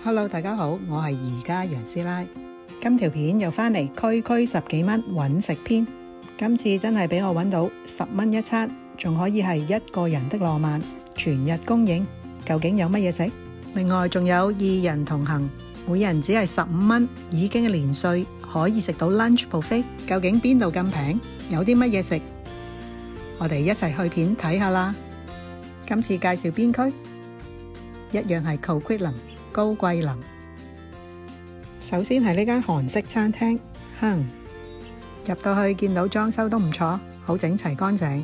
Hello， 大家好，我係宜家楊師奶。今條片又返嚟區區10幾蚊揾食篇。今次真係俾我揾到10蚊一餐，仲可以係一個人的浪漫，全日供應。究竟有乜嘢食？另外仲有2人同行，每人只係15蚊，已經連稅，可以食到 lunch buffet。究竟邊度咁平？有啲乜嘢食？我哋一齊去片睇下啦。今次介紹邊區？一樣係 Coquitlam 高貴林。首先係呢間韓式餐廳，入到去見到裝修都唔錯，好整齊乾淨。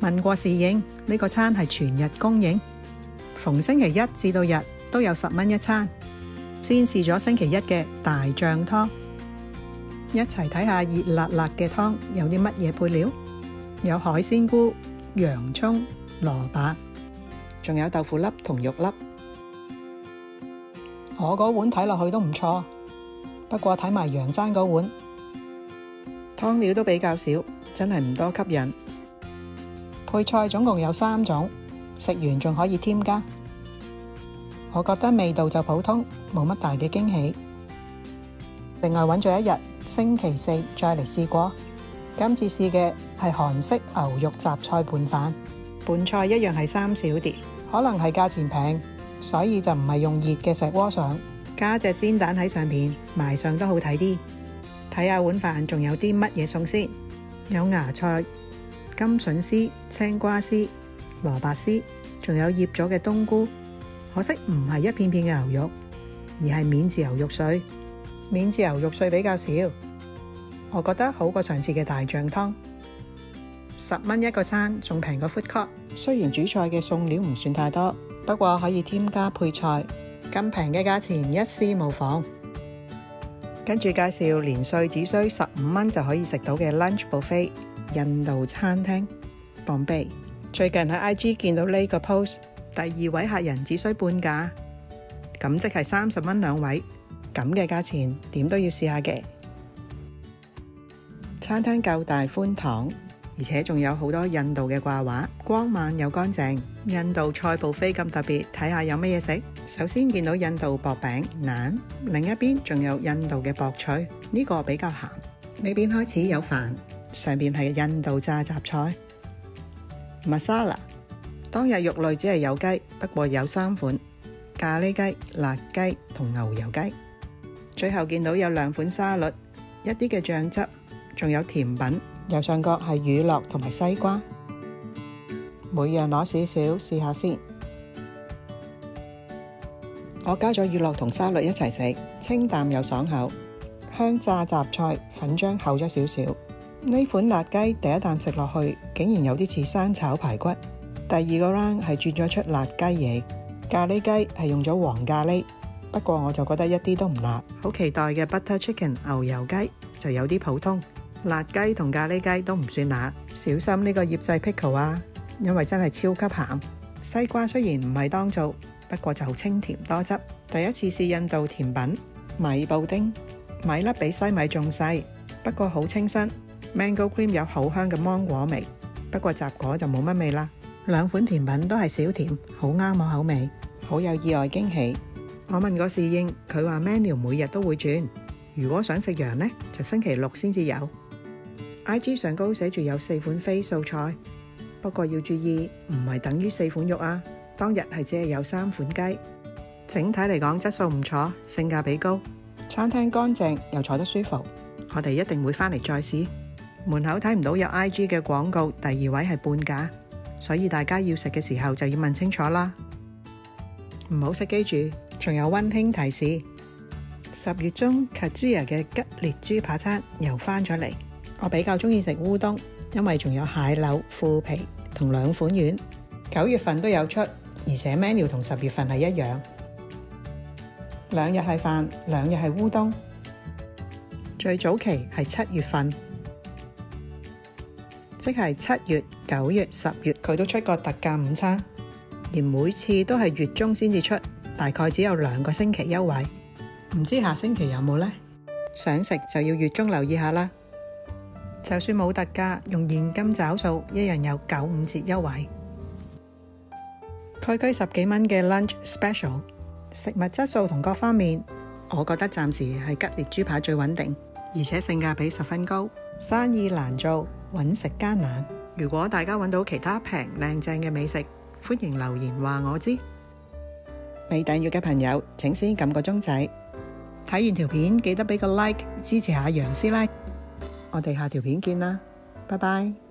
問過侍應，呢個餐係全日供應，逢星期一至到日都有10蚊一餐。先試咗星期一嘅大醬湯，一齊睇下熱辣辣嘅湯有啲乜嘢配料。有海鮮菇、洋蔥、蘿蔔，仲有豆腐粒同肉粒。我嗰碗睇落去都唔錯，不過睇埋楊生嗰碗，湯料都比較少，真係唔多吸引。配菜總共有3種，食完仲可以添加。我覺得味道就普通，冇乜大嘅驚喜。另外揾咗一日，星期4再嚟試過。今次試嘅係韓式牛肉雜菜拌飯，拌菜一樣係3小碟，可能係價錢平，所以就唔係用熱嘅石鍋上，加隻煎蛋喺上面，賣相都好睇啲。睇下碗飯仲有啲乜嘢餸先，有芽菜、金筍絲、青瓜絲、蘿蔔絲，仲有醃咗嘅冬菇。可惜唔係一片片嘅牛肉，而係免治牛肉碎。免治牛肉碎比較少，我覺得好過上次嘅大醬湯。10蚊一個餐，仲平過 food court。雖然主菜嘅餸料唔算太多，不過可以添加配菜，咁平嘅價錢一試無妨。跟住介紹連稅只需15蚊就可以食到嘅 lunch buffet 印度餐廳 Bombay。最近喺 IG 見到呢個 post， 第2位客人只需半價，咁即係30蚊2位，咁嘅價錢點都要試下嘅。餐廳夠大寬敞，而且仲有好多印度嘅掛畫，光猛又乾淨。印度菜buffet咁特別，睇下有乜嘢食。首先見到印度薄餅腩，另一邊仲有印度嘅薄脆，呢個比較鹹。呢邊開始有飯，上邊係印度炸雜菜。Masala， 當日肉類只係有雞，不過有3款：咖喱雞、辣雞同牛油雞。最後見到有2款沙律，一啲嘅醬汁，仲有甜品，右上角係乳酪同埋西瓜。每樣攞少少試下先。我加咗乳酪同沙律一齊食，清淡又爽口。香炸雜菜粉漿厚咗少少。呢款辣雞第一啖食落去，竟然有啲似生炒排骨。第2個 round 係轉咗出辣雞翼。咖喱雞係用咗黃咖喱，不過我就覺得一啲都唔辣。好期待嘅 butter chicken 牛油雞就有啲普通。辣雞同咖喱雞都唔算辣，小心呢個醃製 pickle 啊，因為真係超級鹹。西瓜雖然唔係當造，不過就清甜多汁。第一次試印度甜品米布丁，米粒比西米仲細，不過好清新。Mango cream 有好香嘅芒果味，不過雜果就冇乜味啦。2款甜品都係小甜，好啱我口味，好有意外驚喜。我問過侍應，佢話 menu 每日都會轉，如果想食羊呢，就星期6先至有。IG 上高寫住有4款非素菜，不過要注意，唔係等於4款肉啊。當日係只係有3款雞。整體嚟講質素唔錯，性價比高。餐廳乾淨又坐得舒服，我哋一定會返嚟再試。門口睇唔到有 IG 嘅廣告，第2位係半價，所以大家要食嘅時候就要問清楚啦。唔好食機住。仲有溫馨提示，10月中 Kazuya 嘅吉列豬扒餐又返咗嚟。我比較中意食烏冬，因為仲有蟹柳、腐皮同2款丸。9月份都有出，而且 menu 同10月份係一樣。2日係飯，2日係烏冬。最早期係7月份，即係7月、9月、10月，佢都出過特價午餐，而每次都係月中先至出，大概只有2個星期優惠。唔知下星期有冇呢？想食就要月中留意下啦。就算冇特價，用現金找數一樣有95折優惠。區區10幾蚊嘅 lunch special，食物質素同各方面，我覺得暫時係吉列豬扒最穩定，而且性價比十分高。生意難做，揾食艱難。如果大家揾到其他平靚正嘅美食，歡迎留言話我知。未訂閱嘅朋友請先撳個鐘仔，睇完條片記得俾個 like 支持下楊師奶。我哋下條片見啦，拜拜。